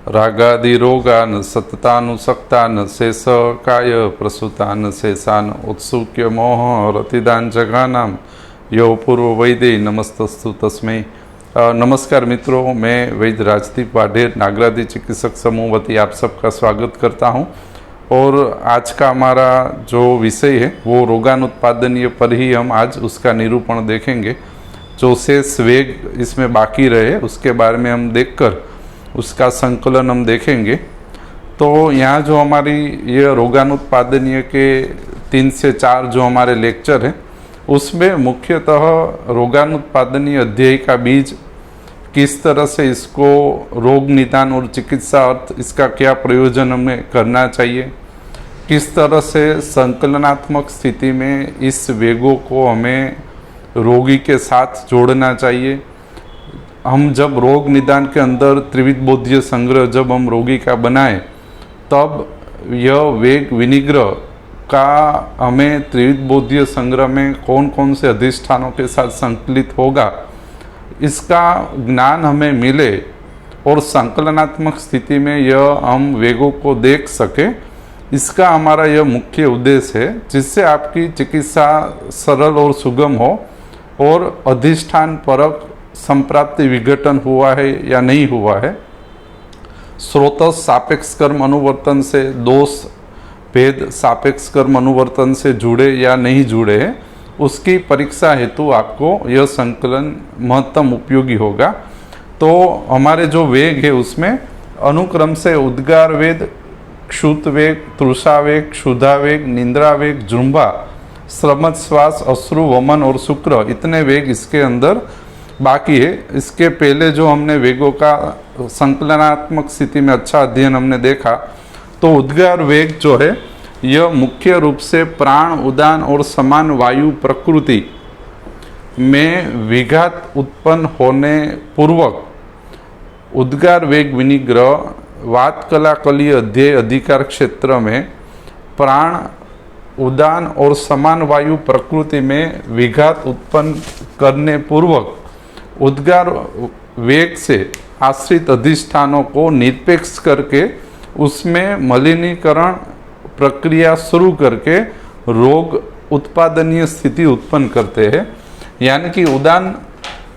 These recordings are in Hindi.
रागादिरोगान् सततानुसक्तान् शेषकाय प्रसूतान् शेषान् उत्सुक्य मोह रतिदान जगानाम यो पूर्व वैद्य नमस्तस्तु तस्मै। नमस्कार मित्रों, मैं वैद्य राजदीप वाढेर नागरादी चिकित्सक समूह वती आप सबका स्वागत करता हूं। और आज का हमारा जो विषय है वो रोगानुत्पादनीय पर ही हम आज उसका निरूपण देखेंगे। जो शेष वेग इसमें बाकी रहे उसके बारे में हम देखकर उसका संकलन हम देखेंगे। तो यहाँ जो हमारी ये रोगानुत्पादनीय के 3 से 4 जो हमारे लेक्चर हैं उसमें मुख्यतः रोगानुत्पादनीय अध्याय का बीज, किस तरह से इसको रोग निदान और चिकित्सा अर्थ इसका क्या प्रयोजन हमें करना चाहिए, किस तरह से संकलनात्मक स्थिति में इस वेगों को हमें रोगी के साथ जोड़ना चाहिए। हम जब रोग निदान के अंदर त्रिविध बोधीय संग्रह जब हम रोगी का बनाए तब यह वेग विनिग्रह का हमें त्रिविध बोधीय संग्रह में कौन कौन से अधिष्ठानों के साथ संकलित होगा इसका ज्ञान हमें मिले और संकलनात्मक स्थिति में यह हम वेगों को देख सके, इसका हमारा यह मुख्य उद्देश्य है, जिससे आपकी चिकित्सा सरल और सुगम हो और अधिष्ठान परक संप्राप्ति विघटन हुआ है या नहीं हुआ है, स्रोतस सापेक्ष कर्म अनुवर्तन से दोष भेद सापेक्ष कर्म अनुवर्तन से जुड़े या नहीं जुड़े हैं, उसकी परीक्षा हेतु आपको यह संकलन महत्तम उपयोगी होगा। तो हमारे जो वेग है उसमें अनुक्रम से उद्गार वेग, क्षुत वेग, तृषा वेग, क्षुधा वेग, निंद्रा वेग, जुम्बा, श्रमत श्वास, अश्रु, वमन और शुक्र, इतने वेग इसके अंदर बाकी है। इसके पहले जो हमने वेगों का संकलनात्मक स्थिति में अच्छा अध्ययन हमने देखा, तो उद्गार वेग जो है यह मुख्य रूप से प्राण उदान और समान वायु प्रकृति में विघात उत्पन्न होने पूर्वक उद्गार वेग विनिग्रह वात कला कलीय अध्यय अधिकार क्षेत्र में प्राण उदान और समान वायु प्रकृति में विघात उत्पन्न करने पूर्वक उद्गार वेग से आश्रित अधिष्ठानों को निरपेक्ष करके उसमें मलिनीकरण प्रक्रिया शुरू करके रोग उत्पादनीय स्थिति उत्पन्न करते हैं। यानी कि उदान,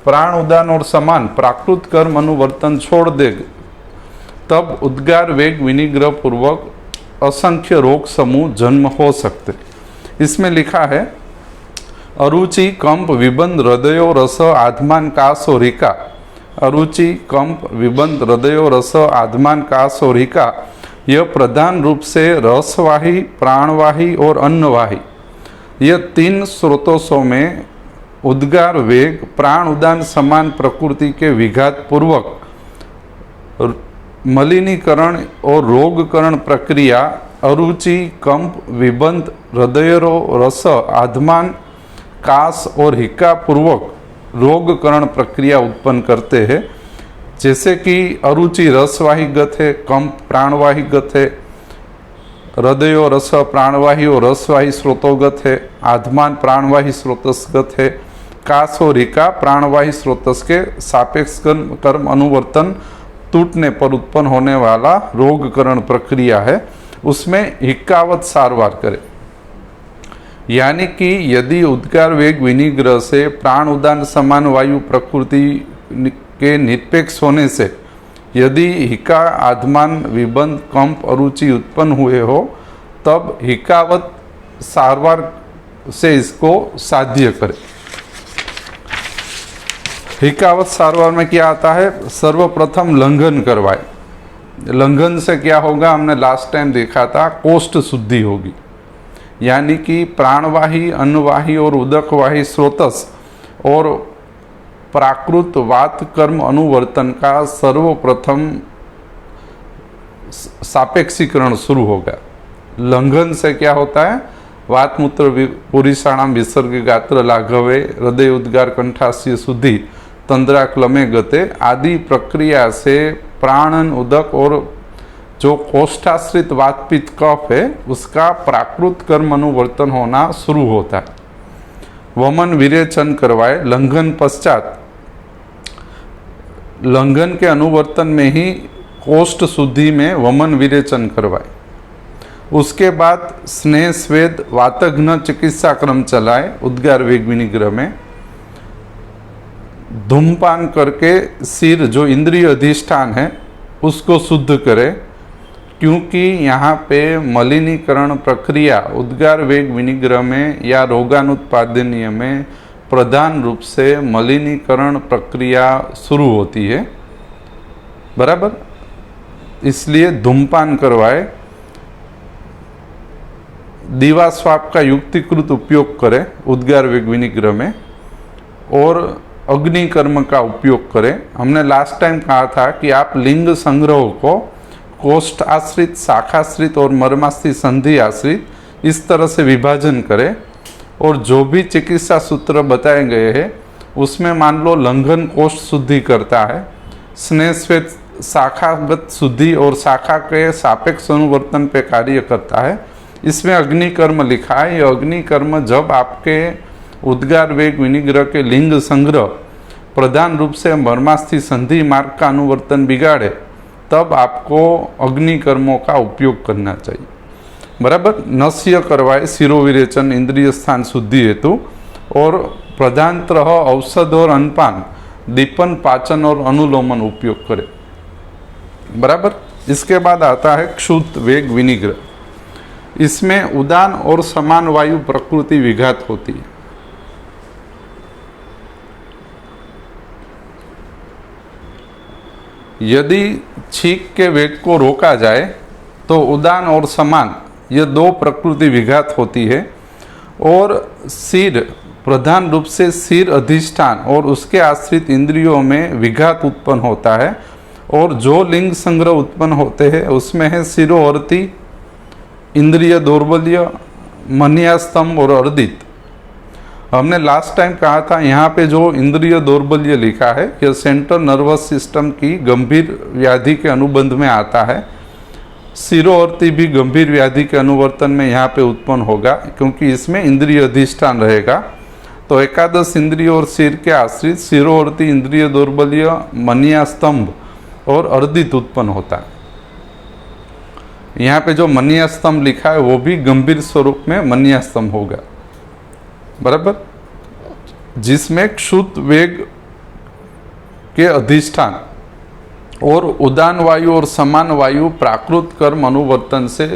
प्राण उदान और समान प्राकृत कर्म अनुवर्तन छोड़ दे तब उद्गार वेग विनिग्रह पूर्वक असंख्य रोग समूह जन्म हो सकते। इसमें लिखा है अरुचि कंप विबंध हृदयो रस आत्मान काश और हिका। अरुचि कंप विबंध हृदयो रस आत्मान काश और हिका, यह प्रधान रूप से रसवाही, प्राणवाही और अन्नवाही, यह 3 स्रोतों में उद्गार वेग प्राण उदान समान प्रकृति के विघात पूर्वक मलिनीकरण और रोगकरण प्रक्रिया अरुचि कंप विबंध हृदयो रस आत्मान काश और हिक्का पूर्वक रोगकरण प्रक्रिया उत्पन्न करते हैं। जैसे कि अरुचि रसवाही गत है, कंप प्राणवाही गत है, हृदयो रस प्राणवाही और रसवाही स्रोतोगत है, आत्मान प्राणवाही स्रोतसगत है, काश और हिक्का प्राणवाही स्रोतस के सापेक्ष कर्म अनुवर्तन टूटने पर उत्पन्न होने वाला रोगकरण प्रक्रिया है, उसमें हिक्कावत सारवार करें। यानी कि यदि उद्गार वेग विनिग्रह से प्राण उदान समान वायु प्रकृति के निरपेक्ष होने से यदि हिका आत्मान विबंध कंप अरुचि उत्पन्न हुए हो, तब हिकावत सारवार से इसको साध्य करें। हिकावत सारवार में क्या आता है? सर्वप्रथम लंघन करवाए। लंघन से क्या होगा, हमने लास्ट टाइम देखा था, कोष्ठ शुद्धि होगी। यानी कि प्राणवाही, अन्नवाही और उदकवाही स्रोतस और प्राकृत वात कर्म अनुवर्तन का सर्वप्रथम सापेक्षीकरण शुरू होगा। लंघन से क्या होता है? वात मूत्र पुरीषाणाम विसर्ग गात्र लाघवे हृदय उद्गार कंठास्य शुद्धि तंद्रा क्लमे गते आदि प्रक्रिया से प्राणन उदक और जो कोष्ठाश्रित वातपित्त कफ है उसका प्राकृत कर्म अनुवर्तन होना शुरू होता है। वमन विरेचन करवाए। लंघन पश्चात लंघन के अनुवर्तन में ही कोष्ठ शुद्धि में वमन विरेचन करवाए। उसके बाद स्नेह स्वेद वातघ्न चिकित्सा क्रम चलाए उद्गार वेग विनिग्रह में। धूमपान करके सिर जो इंद्रिय अधिष्ठान है उसको शुद्ध करे, क्योंकि यहाँ पे मलिनीकरण प्रक्रिया उद्गार वेग विनिग्रह में या रोगानुत्पादनीय में प्रधान रूप से मलिनीकरण प्रक्रिया शुरू होती है, बराबर। इसलिए धूमपान करवाए, दीवा स्वाप का युक्तिकृत उपयोग करें उद्गार वेग विनिग्रह में, और अग्नि कर्म का उपयोग करें। हमने लास्ट टाइम कहा था कि आप लिंग संग्रह को कोष्ठ आश्रित, शाखाश्रित और मर्मास्थि संधि आश्रित इस तरह से विभाजन करें, और जो भी चिकित्सा सूत्र बताए गए हैं उसमें मान लो लंघन कोष्ठ शुद्धि करता है, स्नेह स्वेद शाखागत शुद्धि और शाखा के सापेक्ष अनुवर्तन पे कार्य करता है। इसमें अग्नि कर्म लिखा है। ये अग्नि कर्म जब आपके उद्गार वेग विनिग्रह के लिंग संग्रह प्रधान रूप से मर्मास्थि संधि मार्ग का अनुवर्तन बिगाड़े तब आपको अग्नि कर्मों का उपयोग करना चाहिए, बराबर। नस्य करवाए शिरोविरेचन इंद्रिय स्थान शुद्धि हेतु, और प्रधानतः औषध और अनपान, दीपन, पाचन और अनुलोमन उपयोग करें, बराबर। इसके बाद आता है क्षुत वेग विनिग्रह। इसमें उदान और समान वायु प्रकृति विघात होती है। यदि छींक के वेग को रोका जाए तो उदान और समान ये दो प्रकृति विघात होती है, और सिर प्रधान रूप से सिर अधिष्ठान और उसके आश्रित इंद्रियों में विघात उत्पन्न होता है, और जो लिंग संग्रह उत्पन्न होते हैं उसमें है शिरोवर्ती, इंद्रिय दौर्बल्य, मनियास्तंभ और अर्दित। हमने लास्ट टाइम कहा था यहाँ पे जो इंद्रिय दौर्बल्य लिखा है यह सेंट्रल नर्वस सिस्टम की गंभीर व्याधि के अनुबंध में आता है। शिरोवर्ती भी गंभीर व्याधि के अनुवर्तन में यहाँ पे उत्पन्न होगा, क्योंकि इसमें इंद्रिय अधिष्ठान रहेगा। तो एकादश इंद्रिय और सिर के आश्रित शिरोवर्ती, इंद्रिय दौर्बल्य, मनियास्तंभ और अर्दित उत्पन्न होता है। यहाँ पे जो मनियास्तंभ लिखा है वो भी गंभीर स्वरूप में मनियास्तंभ होगा, बराबर, जिसमें क्षुत वेग के अधिष्ठान और उदान वायु और समान वायु प्राकृत कर्म अनुवर्तन से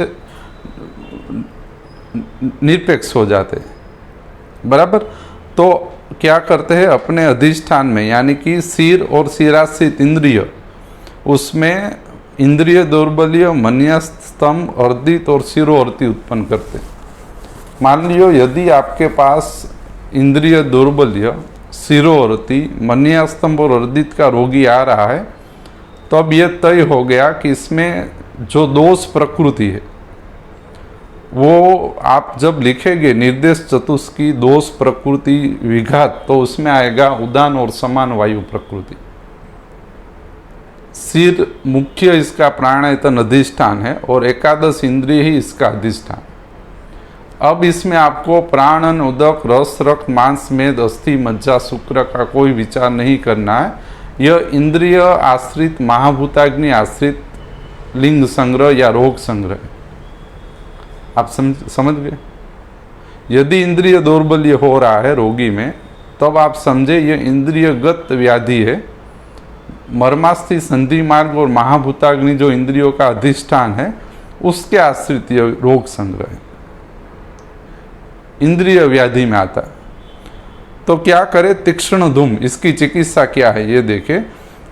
निरपेक्ष हो जाते हैं, बराबर। तो क्या करते हैं, अपने अधिष्ठान में यानी कि सिर और शिराश्रित इंद्रिय, उसमें इंद्रिय दौर्बल्य, मनियास्तंभ, अर्दित और शिरोवर्ती उत्पन्न करते हैं। मान लियो यदि आपके पास इंद्रिय दौर्बल्य, शिरोवर्ती, मनियास्तंभ और अर्दित का रोगी आ रहा है, तो अब यह तय हो गया कि इसमें जो दोष प्रकृति है वो आप जब लिखेंगे निर्देश चतुष्की दोष प्रकृति विघात, तो उसमें आएगा उदान और समान वायु प्रकृति। सिर मुख्य इसका प्राणायतन अधिष्ठान है और एकादश इंद्रिय ही इसका अधिष्ठान। अब इसमें आपको प्राणन, उदक, रस, रक्त, मांस, मेद, अस्थि, मज्जा, शुक्र का कोई विचार नहीं करना है। यह इंद्रिय आश्रित, महाभूताग्नि आश्रित लिंग संग्रह या रोग संग्रह है। आप समझ गए। यदि इंद्रिय दौर्बल्य हो रहा है रोगी में, तब आप समझे यह इंद्रियगत व्याधि है। मर्मास्थि, संधि मार्ग और महाभूताग्नि जो इंद्रियों का अधिष्ठान है उसके आश्रित यह रोग संग्रह है, इंद्रिय व्याधि में आता है। तो क्या करे, तीक्ष्ण धूम, इसकी चिकित्सा क्या है ये देखे।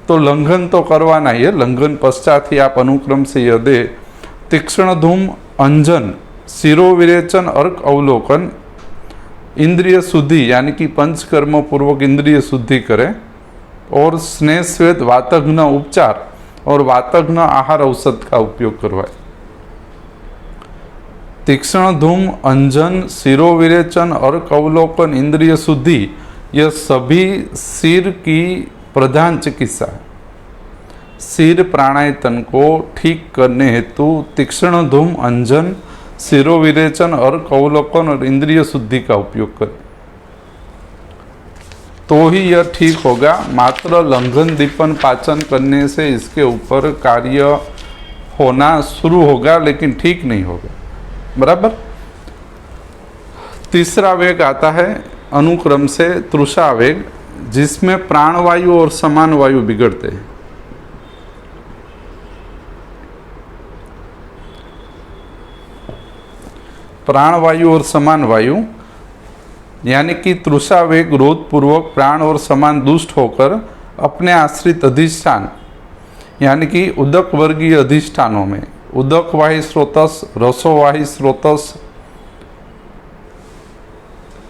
तो लंघन तो करवाना ही है, लंघन पश्चात ही आप अनुक्रम से यह दे। तीक्ष्ण धूम, अंजन, शिरोविरेचन, अर्क अवलोकन, इंद्रिय शुद्धि यानी कि पंचकर्म पूर्वक इंद्रिय शुद्धि करें, और स्नेह श्वेत वातघ्न उपचार और वातघ्न आहार औषध का उपयोग करवाए। तीक्ष्ण धूम, अंजन, शिरोविरेचन, अर्क अवलोकन, इंद्रिय शुद्धि, यह सभी सिर की प्रधान चिकित्सा है। सिर प्राणायतन को ठीक करने हेतु तीक्ष्ण धूम, अंजन, शिरोविरेचन, अर्क अवलोकन और इंद्रिय शुद्धि का उपयोग करें। तो ही यह ठीक होगा। मात्र लंघन दीपन पाचन करने से इसके ऊपर कार्य होना शुरू होगा, लेकिन ठीक नहीं होगा। बराबर। तीसरा वेग आता है अनुक्रम से तृषा वेग, जिसमें प्राणवायु और समान वायु बिगड़ते हैं। प्राणवायु और समान वायु यानी कि तृषा वेग क्रोध पूर्वक प्राण और समान दुष्ट होकर अपने आश्रित अधिष्ठान यानी कि उदक वर्गीय अधिष्ठानों में उदकवाही स्रोतस, रसोवाही स्रोतस,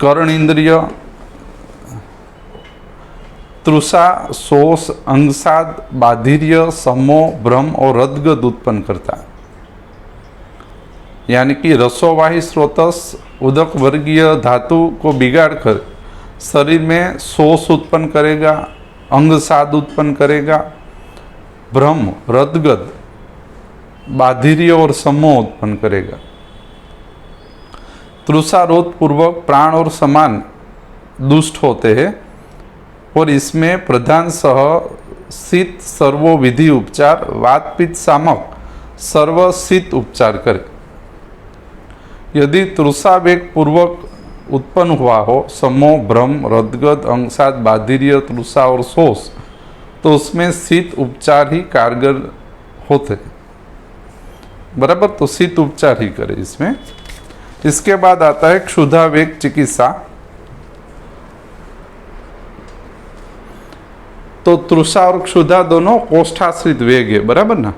कर्ण इंद्रिय, तृषा, शोष, अंगसाद, बाधिर्य, सम्मोह, भ्रम और रद्गद उत्पन्न करता है। यानी कि रसोवाही स्रोतस उदक वर्गीय धातु को बिगाड़कर शरीर में शोष उत्पन्न करेगा, अंगसाद उत्पन्न करेगा, भ्रम, रद्गद, बाधिर्य और सम्मोह उत्पन्न करेगा। तृषारोध पूर्वक प्राण और समान दुष्ट होते हैं और इसमें प्रधान सह शीत सर्वो विधि उपचार वात पित्त सामक सर्व शीत उपचार करे। यदि तृषा वेग पूर्वक उत्पन्न हुआ हो सम्मोह, भ्रम, रद्गद, अंगसाद, बाधिर्य, तृषा और शोष, तो उसमें शीत उपचार ही कारगर होते। बराबर। तो शीत उपचार ही करे इसमें। इसके बाद आता है क्षुधा वेग चिकित्सा। तो तृषा और क्षुधा दोनों कोष्ठाश्रित वेग है। बराबर ना।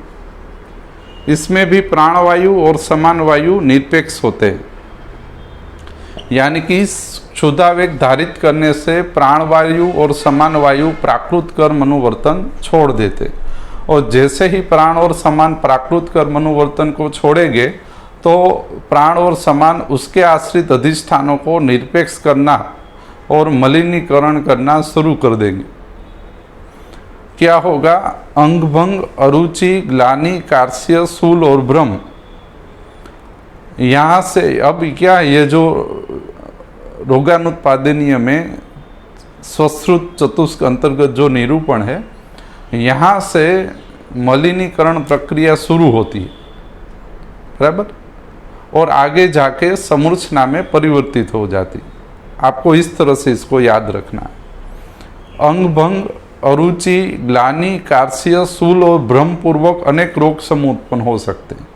इसमें भी प्राणवायु और समान वायु निरपेक्ष होते हैं। यानी कि क्षुधा वेग धारित करने से प्राणवायु और समान वायु प्राकृत कर्म अनुवर्तन छोड़ देते, और जैसे ही प्राण और समान प्राकृत कर्म अनुवर्तन को छोड़ेंगे तो प्राण और समान उसके आश्रित अधिष्ठानों को निरपेक्ष करना और मलिनीकरण करना शुरू कर देंगे। क्या होगा? अंगभंग, अरुचि, ग्लानि, कार्ष्य, शूल और भ्रम। यहाँ से अब क्या, ये जो रोगानुत्पादनीय में स्वश्रुत चतुष्क अंतर्गत जो निरूपण है, यहाँ से मलिनीकरण प्रक्रिया शुरू होती है। बराबर। और आगे जाके समूर्छना में परिवर्तित हो जाती। आपको इस तरह से इसको याद रखना है। अंगभंग, अरुचि, ग्लानि, कार्ष्य, शूल और भ्रम पूर्वक अनेक रोग समूह उत्पन्न हो सकते हैं।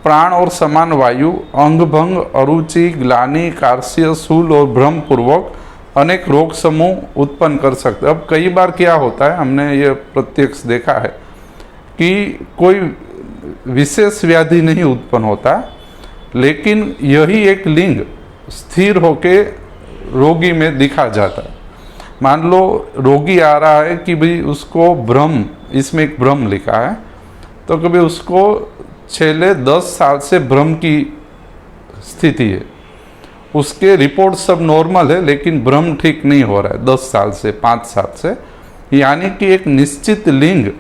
प्राण और समान वायु अंगभंग, अरुचि, ग्लानि, कार्ष्य, शूल और भ्रम पूर्वक अनेक रोग समूह उत्पन्न कर सकते हैं। अब कई बार क्या होता है, हमने ये प्रत्यक्ष देखा है कि कोई विशेष व्याधि नहीं उत्पन्न होता, लेकिन यही एक लिंग स्थिर होके रोगी में दिखा जाता है। मान लो रोगी आ रहा है कि भाई उसको भ्रम, इसमें एक भ्रम लिखा है, तो कभी उसको 6-10 साल से भ्रम की स्थिति है, उसके रिपोर्ट सब नॉर्मल है, लेकिन भ्रम ठीक नहीं हो रहा है 10 साल से, 5 साल से। यानी कि एक निश्चित लिंग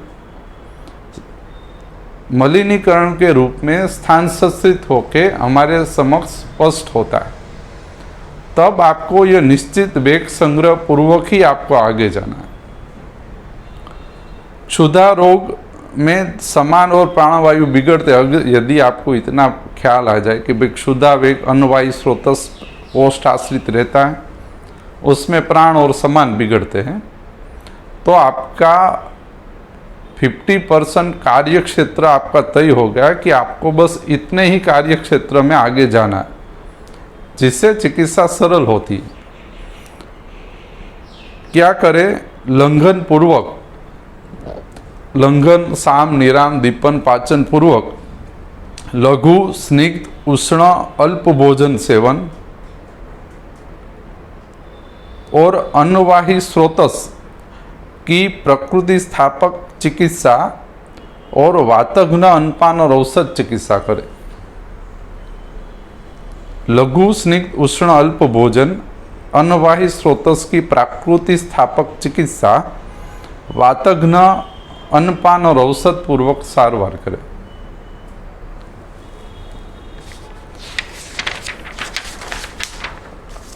मलिनीकरण के रूप में स्थान संस्थित होके हमारे समक्ष स्पष्ट होता है। तब आपको यह निश्चित वेग संग्रह पूर्वक ही आपको आगे जाना है। क्षुधा रोग में समान और प्राणवायु बिगड़ते, यदि आपको इतना ख्याल आ जाए कि क्षुधा वेग अन्नवायु स्रोतस कोष्ठ आश्रित रहता है, उसमें प्राण और समान बिगड़ते हैं, तो आपका 50% कार्य क्षेत्र आपका तय हो गया कि आपको बस इतने ही कार्य क्षेत्र में आगे जाना है, जिससे चिकित्सा सरल होती है। क्या करें? लंघन पूर्वक, लंघन, साम, निराम, दीपन, पाचन पूर्वक लघु, स्निग्ध, उष्ण, अल्प भोजन सेवन और अन्नवाही स्रोतस की प्रकृति स्थापक चिकित्सा और वातघ्न, अनपान और औषध चिकित्सा करें। लघु, स्निग्ध, उष्ण, अल्प भोजन, अन्नवाही स्रोतस की प्राकृति स्थापक चिकित्सा, वातघ्न, अन्नपान और औषध पूर्वक सारवार करें।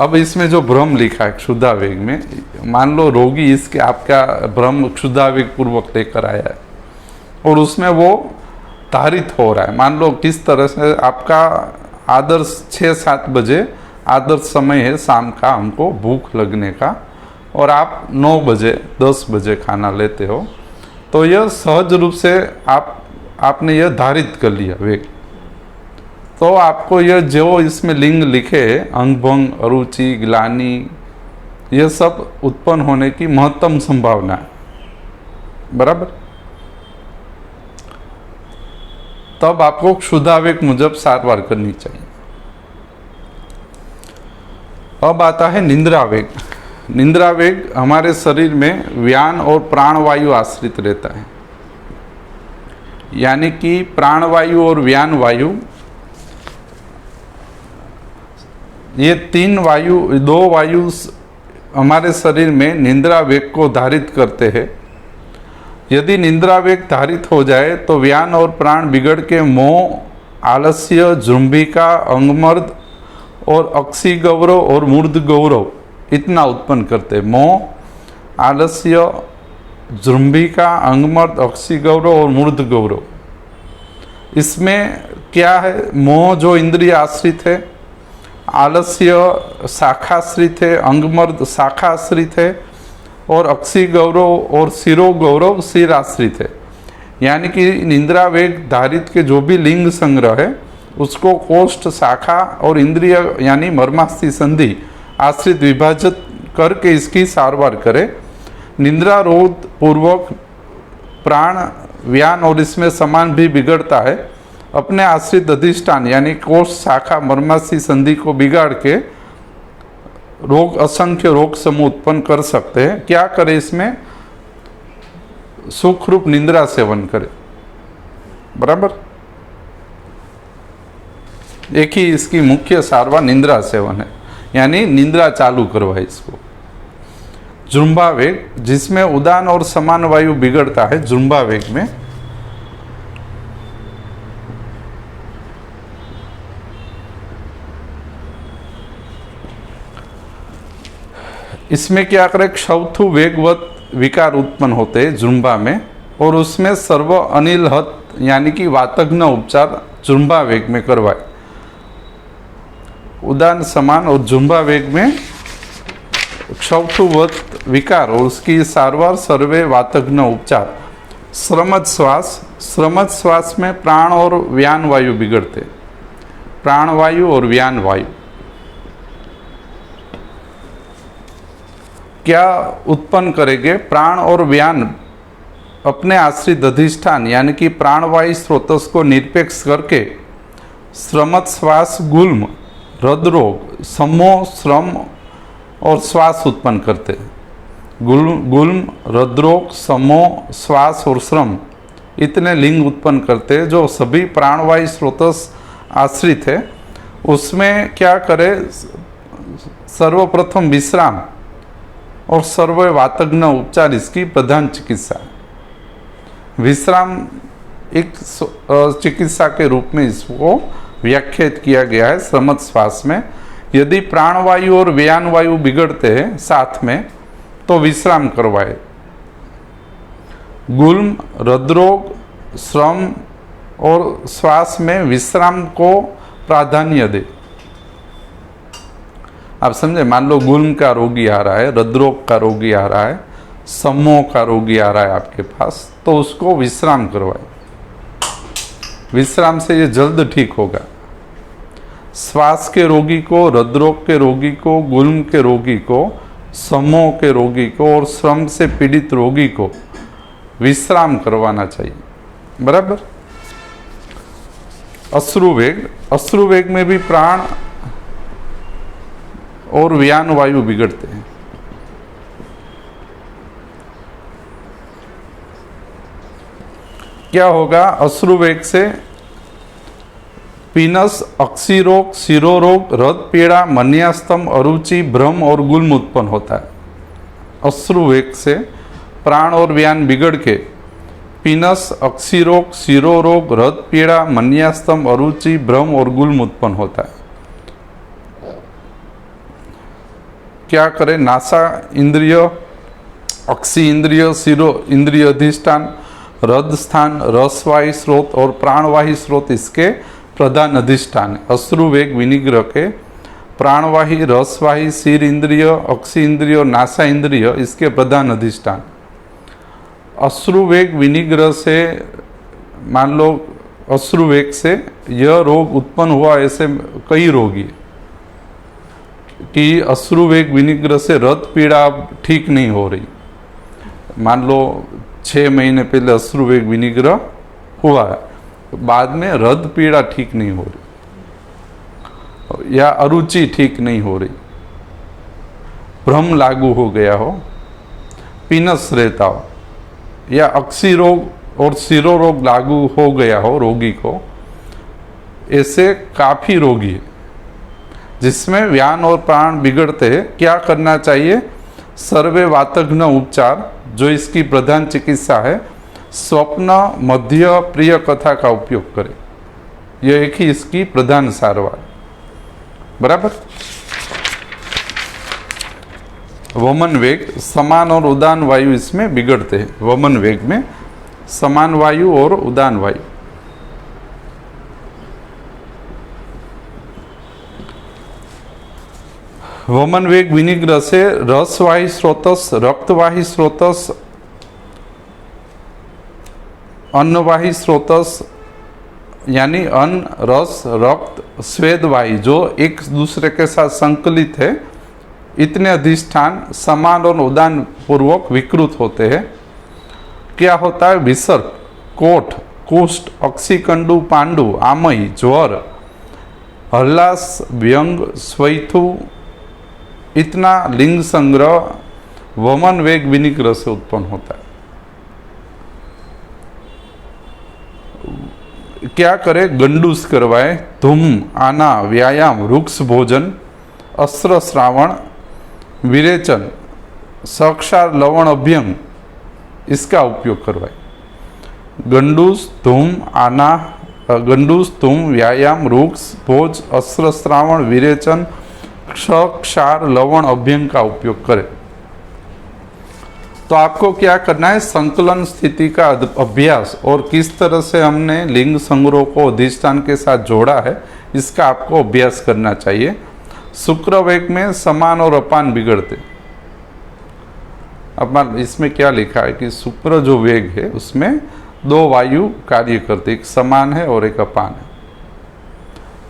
अब इसमें जो भ्रम लिखा है क्षुधावेग में, मान लो रोगी इसके आपका भ्रम क्षुधावेग पूर्वक लेकर आया है और उसमें वो धारित हो रहा है। मान लो किस तरह से आपका आदर्श 6-7 बजे आदर्श समय है शाम का हमको भूख लगने का, और आप 9 बजे 10 बजे खाना लेते हो, तो यह सहज रूप से आपने यह धारित कर लिया वेग। तो आपको यह जो इसमें लिंग लिखे अंग भंग, अरुचि, ग्लानि, यह सब उत्पन्न होने की महत्तम संभावना है, बराबर। तब आपको क्षुधावेग मुजब सारवार करनी चाहिए। अब आता है निंद्रावेग। निंद्रावेग हमारे शरीर में व्यान और प्राणवायु आश्रित रहता है, यानी कि प्राणवायु और व्यान वायु, ये 2 वायु हमारे शरीर में निंद्रा वेग को धारित करते हैं। यदि निंद्रा वेग धारित हो जाए तो व्यान और प्राण बिगड़ के मोह, आलस्य, जृंभिका, अंगमर्द और अक्षी गौरव और मूर्ध गौरव इतना उत्पन्न करते। मोह, आलस्य, जृंभिका, अंगमर्द, अक्षी गौरव और मूर्ध गौरव। इसमें क्या है? मोह जो इंद्रिय आश्रित है, आलस्य शाखाश्रित है, अंगमर्द शाखाश्रित है, और अक्षी गौरव और शिरो गौरव शिर आश्रित है। यानी कि निंद्रा वेग धारित के जो भी लिंग संग्रह है उसको कोष्ठ, शाखा और इंद्रिय यानी मर्मास्थि संधि आश्रित विभाजित करके इसकी सारवार करे। निंद्रा रोध पूर्वक प्राण, व्यान और इसमें समान भी बिगड़ता है, अपने आश्रित अधिष्ठान यानी कोष, शाखा, मर्मास्थि संधि को बिगाड़ के रोग, असंख्य रोग समूह उत्पन्न कर सकते हैं। क्या करे? इसमें सुख रूप निंद्रा सेवन करे, बराबर। एक ही इसकी मुख्य सारवार निंद्रा सेवन है, यानी निंद्रा चालू करवाए इसको। जृंभा वेग, जिसमें उदान और समान वायु बिगड़ता है, जृंभा वेग में इसमें क्या करे? क्षौथु वेगवत विकार उत्पन्न होते हैं जृंभा में, और उसमें सर्व अनिल हत यानी कि वातघ्न उपचार जृंभा वेग में करवाए। उदान समान और जृंभा वेग में क्षौथुवत विकार और उसकी सारवार सर्वे वातघ्न उपचार। श्रमज श्वास, श्रमज श्वास में प्राण और व्यान वायु बिगड़ते, प्राणवायु और व्यान वायु क्या उत्पन्न करेंगे? प्राण और व्यान अपने आश्रित अधिष्ठान यानी कि प्राणवायु स्रोतस को निरपेक्ष करके श्रमत श्वास, गुल्म, हृदरोग, सम्मोह, श्रम और श्वास उत्पन्न करते हैं। गुल्म, हृदरोग, सम्मोह, श्वास और श्रम इतने लिंग उत्पन्न करते हैं जो सभी प्राणवायु स्रोतस आश्रित है। उसमें क्या करे? सर्वप्रथम विश्राम और सर्व वातघ्न उपचार इसकी प्रधान चिकित्सा। विश्राम एक चिकित्सा के रूप में इसको व्याख्यात किया गया है श्रमत श्वास में। यदि प्राणवायु और व्यान वायु बिगड़ते हैं साथ में तो विश्राम करवाए। गुल्म, हृदरोग, श्रम और श्वास में विश्राम को प्राधान्य दे। आप समझे? मान लो गुल्म का रोगी आ रहा है, हृदरोग का रोगी आ रहा है, सम्मोह का रोगी आ रहा है आपके पास, तो उसको विश्राम करवाए। विश्राम से ये जल्द ठीक होगा। श्वास के रोगी को, हृदरोग के रोगी को, गुल्म के रोगी को, सम्मोह के रोगी को और श्रम से पीड़ित रोगी को विश्राम करवाना चाहिए, बराबर। अश्रुवेग, अश्रुवेग में भी प्राण और व्यान वायु बिगड़ते हैं। क्या होगा? अश्रुवेग से पीनस, अक्षिरोग, शिरोरोग, हृद पीड़ा, मन्यास्तम, अरुचि, भ्रम और गुल्म उत्पन्न होता है। अश्रुवेग से प्राण और व्यान बिगड़ के पीनस, अक्षिरोग, शिरोरोग, हृद पीड़ा, मन्यास्तम, अरुचि, भ्रम और गुल्म उत्पन्न होता है। क्या करे, नासा इंद्रिय, अक्षी इंद्रिय, शिरो इंद्रिय अधिष्ठान, हृद स्थान, रसवाही स्रोत और प्राणवाही स्रोत इसके प्रधान अधिष्ठान है। अश्रुवेग विनिग्रह के प्राणवाही, रसवाही, शिर इंद्रिय, अक्षी इंद्रिय और नासा इंद्रिय इसके प्रधान अधिष्ठान। अश्रुवेग विनिग्रह से मान लो अश्रुवेग से यह रोग उत्पन्न हुआ, ऐसे कई रोगी कि अश्रुवेग विनिग्रह से रक्त पीड़ा अब ठीक नहीं हो रही। मान लो 6 महीने पहले अश्रुवेग विनिग्रह हुआ है, बाद में रक्त पीड़ा ठीक नहीं हो रही या अरुचि ठीक नहीं हो रही, भ्रम लागू हो गया हो, पीनस रहता हो या अक्षी रोग और शिरो रोग लागू हो गया हो रोगी को, ऐसे काफ़ी रोगी है जिसमें व्यान और प्राण बिगड़ते हैं। क्या करना चाहिए? सर्वे वातघ्न उपचार जो इसकी प्रधान चिकित्सा है, स्वप्न मध्य प्रिय कथा का उपयोग करें। यह एक ही इसकी प्रधान सारवार, बराबर। वमन वेग, समान और उदान वायु इसमें बिगड़ते हैं। वमन वेग में समान वायु और उदान वायु। वमन वेग विनिग्रह से रसवाही स्रोतस, रक्तवाही स्रोतस, अन्नवाही स्रोतस यानी अन्न, रस, रक्त, स्वेदवाही जो एक दूसरे के साथ संकलित है, इतने अधिष्ठान समान और उदान पूर्वक विकृत होते हैं। क्या होता है? विसर्ग, कोठ, कुष्ठ, अक्षिकंडु, पांडु, आमई, ज्वर, हल्लास, व्यंग, स्वैथु, इतना लिंग संग्रह वमन वेग विनिग्रह से उत्पन्न होता है। क्या करे? गंडूस करवाए, धूम, आना, व्यायाम, वृक्ष भोजन, अस्त्र श्रावण, विरेचन, सक्षार लवण अभ्यंग इसका उपयोग करवाए। गंडूस, धूम, आना, गंडूस, धूम, व्यायाम, वृक्ष भोज, अस्त्र श्रावण, विरेचन, क्षार लवण अभ्यंग का उपयोग करें। तो आपको क्या करना है? संकलन स्थिति का अभ्यास और किस तरह से हमने लिंग संग्रह को अधिष्ठान के साथ जोड़ा है, इसका आपको अभ्यास करना चाहिए। शुक्र वेग में समान और अपान बिगड़ते। अब इसमें क्या लिखा है कि शुक्र जो वेग है उसमें 2 वायु कार्य करते, एक समान है और एक अपान है।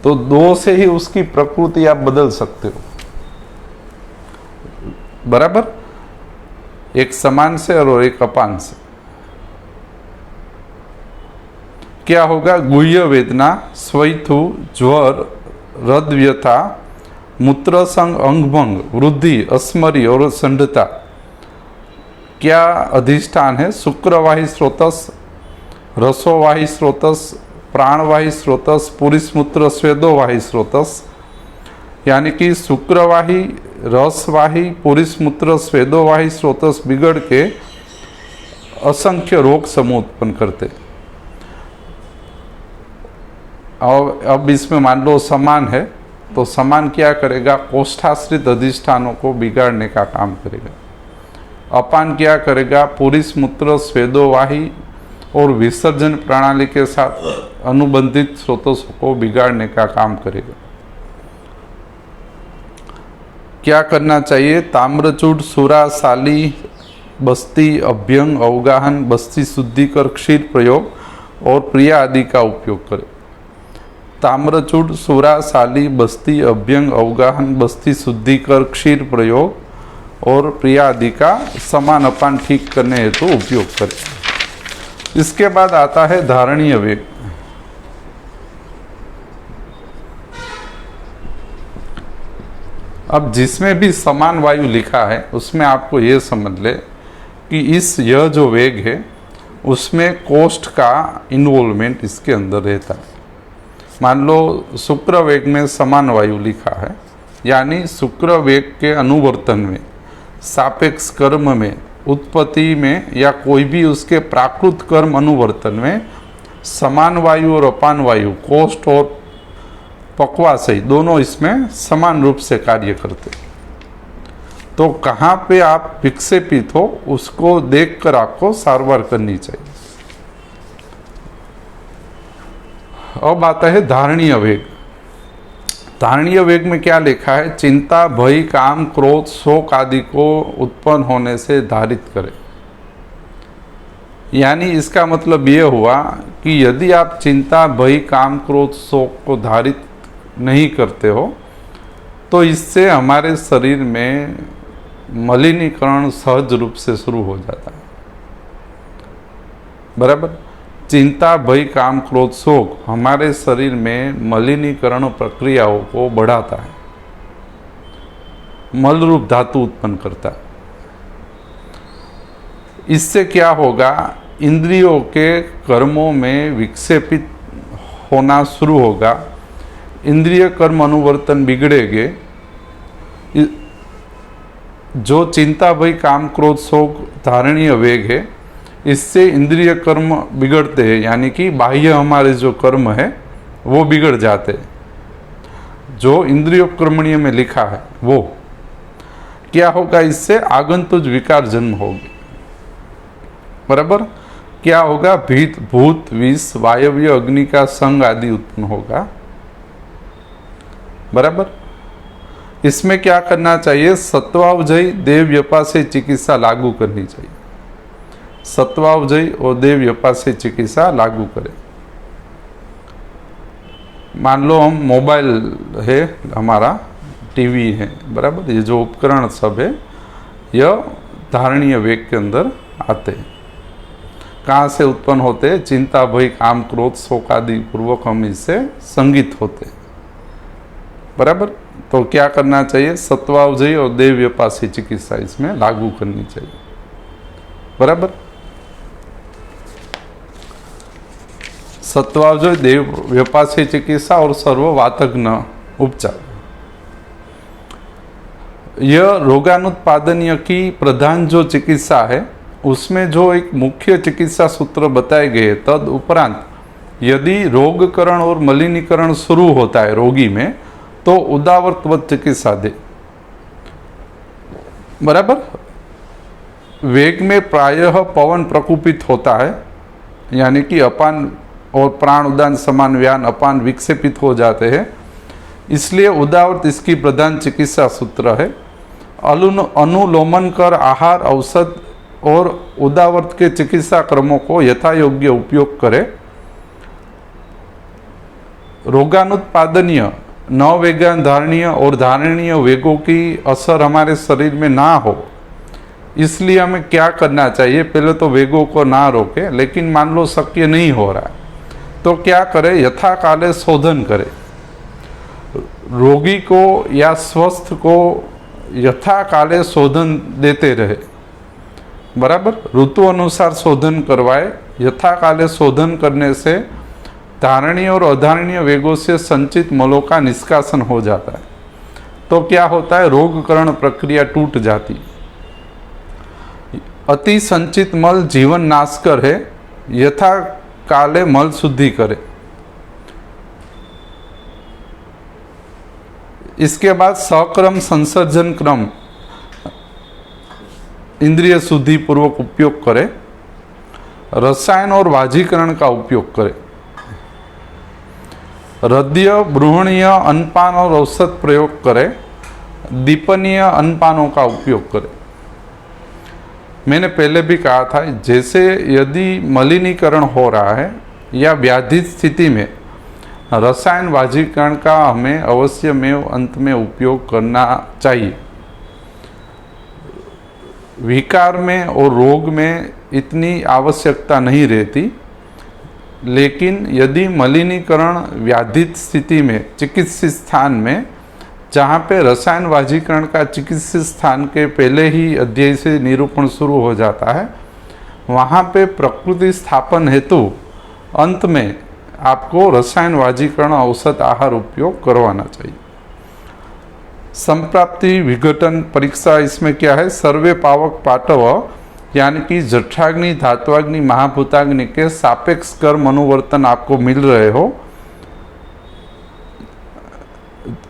तो 2 से ही उसकी प्रकृति आप बदल सकते हो, बराबर। एक समान से और एक अपान से क्या होगा? गुह्य वेदना, स्वैथु, ज्वर, हृदव्यथा, मूत्र संग, अंगभंग, वृद्धि, अस्मरी और संडता। क्या अधिष्ठान है? शुक्रवाही स्रोतस, रसोवाही स्रोतस, प्राणवाही स्रोतस, पुरुषमूत्र स्वेदोवाही स्रोतस। यानी कि शुक्रवाही, रसवाही, पुरुषमूत्र स्वेदोवाही स्रोतस बिगड़ के असंख्य रोग समूह उत्पन्न करते। और अब इसमें मान लो समान है, तो समान क्या करेगा? कोष्ठाश्रित अधिष्ठानों को बिगाड़ने का काम करेगा। अपान क्या करेगा? पुरुषमूत्र स्वेदोवाही और विसर्जन प्रणाली के साथ अनुबंधित स्रोतों को बिगाड़ने का काम करेगा। क्या करना चाहिए? ताम्रचूड, सुरा, साली, बस्ती, अभ्यंग, अवगाहन, बस्ती शुद्धिकर, क्षीर प्रयोग और प्रिया आदि का उपयोग करें। ताम्रचूड, सुरा, साली, बस्ती, अभ्यंग, अवगाहन, बस्ती शुद्धिकर, क्षीर प्रयोग और प्रिया आदि का समान अपान ठीक करने हेतु उपयोग करें। इसके बाद आता है धारणीय वेग। अब जिसमें भी समान वायु लिखा है उसमें आपको ये समझ ले कि यह जो वेग है उसमें कोष्ठ का इन्वॉल्वमेंट इसके अंदर रहता है। मान लो शुक्र वेग में समान वायु लिखा है, यानी शुक्र वेग के अनुवर्तन में, सापेक्ष कर्म में, उत्पत्ति में या कोई भी उसके प्राकृत कर्म अनुवर्तन में समान वायु और अपान वायु, कोष्ठ और पक्वाशय दोनों इसमें समान रूप से कार्य करते। तो कहाँ पे आप विक्षेपित हो उसको देखकर आपको सारवार करनी चाहिए। अब आता है धारणीय वेग। धारणीय वेग में क्या लिखा है? चिंता, भय, काम, क्रोध, शोक आदि को उत्पन्न होने से धारित करे। यानी इसका मतलब ये हुआ कि यदि आप चिंता, भय, काम, क्रोध, शोक को धारित नहीं करते हो तो इससे हमारे शरीर में मलिनीकरण सहज रूप से शुरू हो जाता है। बराबर? चिंता, भय, काम, क्रोध, शोक हमारे शरीर में मलिनीकरण प्रक्रियाओं को बढ़ाता है, मल रूप धातु उत्पन्न करता है। इससे क्या होगा? इंद्रियों के कर्मों में विक्षेपित होना शुरू होगा, इंद्रिय कर्म अनुवर्तन बिगड़ेंगे। जो चिंता, भय, काम, क्रोध, शोक धारणीय वेग है, इससे इंद्रिय कर्म बिगड़ते हैं, यानी कि बाह्य हमारे जो कर्म है वो बिगड़ जाते हैं। जो इंद्रियो कर्मणीय में लिखा है वो क्या होगा? इससे आगंतुक विकार जन्म होगी। बराबर? क्या होगा? भीत, भूत, विष, वायव्य, अग्नि का संग आदि उत्पन्न होगा। बराबर? इसमें क्या करना चाहिए? सत्वावजयी, देव व्यपा से चिकित्सा लागू करनी चाहिए। सत्वावजयी और देव व्यपा से चिकित्सा लागू करें। मान लो हम मोबाइल है हमारा, टीवी है, बराबर, ये जो उपकरण सब है यह धारणीय वेग के अंदर आते हैं। कहाँ से उत्पन्न होते हैं? चिंता, भय, काम, क्रोध, शोक आदि पूर्वक हम इससे संगित होते हैं। बराबर? तो क्या करना चाहिए? सत्वावजयी और देव व्यपा से चिकित्सा इसमें लागू करनी चाहिए। बराबर? सत्वावजय, देव व्यपा से चिकित्सा और सर्ववातज्ञ उपचार। यह रोगानुत्पादनीय की प्रधान जो चिकित्सा है उसमें जो एक मुख्य चिकित्सा सूत्र बताए गए, तद उपरांत यदि रोगकरण और मलिनीकरण शुरू होता है रोगी में तो उदावरत्वत चिकित्सा दे। बराबर? वेग में प्रायः पवन प्रकुपित होता है, यानी कि अपान और प्राण उदान समान व्यान अपान विक्षेपित हो जाते हैं, इसलिए उदावर्त इसकी प्रधान चिकित्सा सूत्र है। अनुलोमन कर आहार, औषध और उदावर्त के चिकित्सा क्रमों को यथा योग्य उपयोग करें। रोगानुत्पादनीय, नववेगान धारणीय और धारणीय वेगों की असर हमारे शरीर में ना हो, इसलिए हमें क्या करना चाहिए? पहले तो वेगों को ना रोके, लेकिन मान लो शक्य नहीं हो रहा है तो क्या करें? यथा काले शोधन करें। रोगी को या स्वस्थ को यथा काले शोधन देते रहे। बराबर? ऋतु अनुसार शोधन करवाए। यथा काले शोधन करने से धारणीय और अधारणीय वेगों से संचित मलों का निष्कासन हो जाता है। तो क्या होता है? रोगकरण प्रक्रिया टूट जाती। अति संचित मल जीवन नाशकर है, यथा काले मल शुद्धि करे। इसके बाद सक्रम संसर्जन क्रम इंद्रिय शुद्धि पूर्वक उपयोग करे। रसायन और वाजीकरण का उपयोग करे। हृदय, बृहणीय, अन्नपान और औषध प्रयोग करे। दीपनीय अन्नपानों का उपयोग करे। मैंने पहले भी कहा था, जैसे यदि मलिनीकरण हो रहा है या व्याधित स्थिति में रसायन वाजीकरण का हमें अवश्य में अंत में उपयोग करना चाहिए। विकार में और रोग में इतनी आवश्यकता नहीं रहती, लेकिन यदि मलिनीकरण व्याधित स्थिति में चिकित्सित स्थान में, जहाँ पे रसायन वाजीकरण का चिकित्सित स्थान के पहले ही अध्याय से निरूपण शुरू हो जाता है, वहाँ पे प्रकृति स्थापन हेतु अंत में आपको रसायन वाजीकरण औषध आहार उपयोग करवाना चाहिए। संप्राप्ति विघटन परीक्षा, इसमें क्या है? सर्वे पावक पाटव, यानी कि जठराग्नि, धात्वाग्नि, महाभूताग्नि के सापेक्ष कर्म अनुवर्तन आपको मिल रहे हो,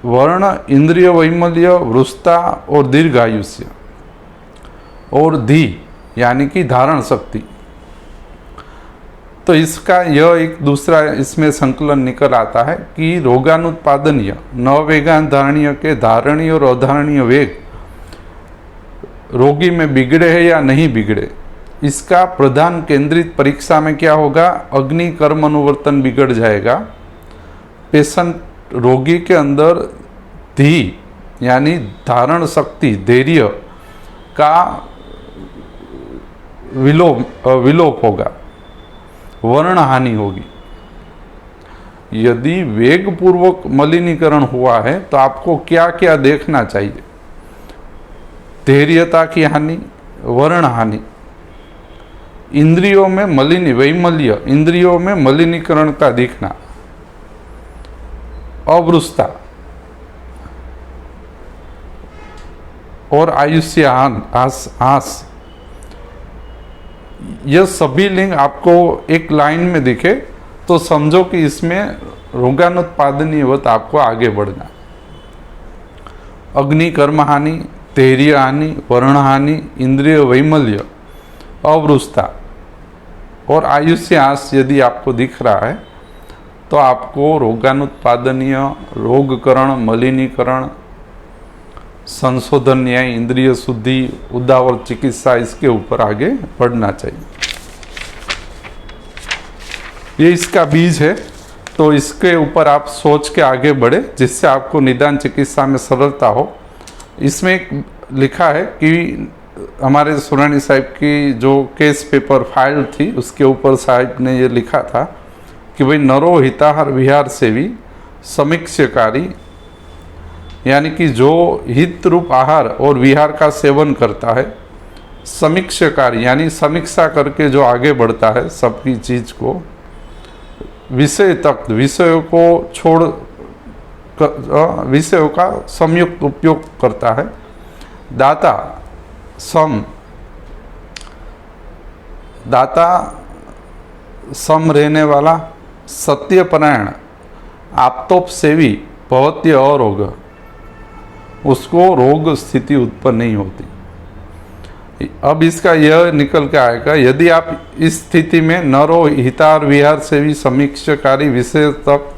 वर्ण, इंद्रिय वैमल्य, वृष्ता और दीर्घायुष्य, और धी यानी कि धारण शक्ति। तो इसका यह एक दूसरा इसमें संकलन निकल आता है कि रोगानुत्पादनीय न वेगान धारणीय के धारणीय और अधारणीय वेग रोगी में बिगड़े है या नहीं बिगड़े, इसका प्रधान केंद्रित परीक्षा में क्या होगा, अग्नि कर्म अनुवर्तन बिगड़ जाएगा। पेशेंट रोगी के अंदर धी यानी धारण शक्ति, धैर्य का विलोप होगा, वर्ण हानि होगी। यदि वेग पूर्वक मलिनीकरण हुआ है तो आपको क्या क्या देखना चाहिए, धैर्यता की हानि, वर्ण हानि, इंद्रियों में वैमल्य, इंद्रियों में मलिनीकरण का दिखना, अवृष्ता और आयुष्य हास, यह सभी लिंग आपको एक लाइन में दिखे तो समझो कि इसमें रोगानुत्पादनीयवत आपको आगे बढ़ना। अग्नि कर्म हानि, धैर्य हानि, वर्ण हानि, इंद्रिय वैमल्य, अवृष्ता और आयुष्य हास यदि आपको दिख रहा है तो आपको रोगानुत्पादनीय, रोगकरण, मलिनीकरण, संशोधन न्याय, इंद्रिय शुद्धि, उद्धावर चिकित्सा, इसके ऊपर आगे बढ़ना चाहिए। ये इसका बीज है, तो इसके ऊपर आप सोच के आगे बढ़े जिससे आपको निदान चिकित्सा में सरलता हो। इसमें लिखा है कि हमारे सुरानी साहिब की जो केस पेपर फाइल थी उसके ऊपर साहिब ने ये लिखा था कि भाई नरो हिताहार विहार सेवी समीक्षकारी, यानी कि जो हित रूप आहार और विहार का सेवन करता है, समीक्षाकारी यानी समीक्षा करके जो आगे बढ़ता है सबकी चीज को, विषय तक विषयों को छोड़ विषयों का संयुक्त उपयोग करता है, दाता सम रहने वाला, सत्यपरायण, आप्तोप सेवी, भवत्य अरोग, उसको रोग स्थिति उत्पन्न नहीं होती। अब इसका यह निकल के आएगा, यदि आप इस स्थिति में नरो हितार विहार सेवी समीक्षाकारी, विषय तक,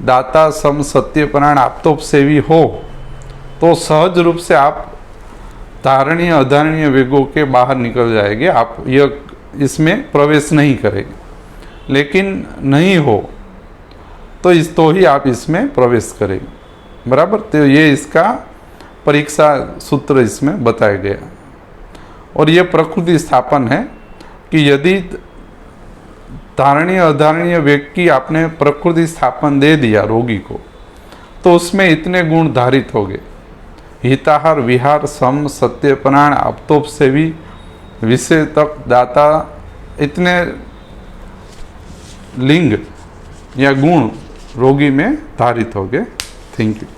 दाता सम, सत्यपरायण, आप्तोप सेवी हो तो सहज रूप से आप धारणीय अधारणीय वेगों के बाहर निकल जाएंगे, आप यह इसमें प्रवेश नहीं करेंगे। लेकिन नहीं हो तो ही आप इसमें प्रवेश करेंगे, बराबर। तो ये इसका परीक्षा सूत्र इसमें बताया गया। और ये प्रकृति स्थापन है कि यदि धारणीय अधारणीय वेग की आपने प्रकृति स्थापन दे दिया रोगी को, तो उसमें इतने गुण धारित हो गए, हिताहार विहार सम, सत्यपरायण, आप्तोप सेवी, विषय तक, दाता, इतने लिंग या गुण रोगी में धारित हो गए। Thank you.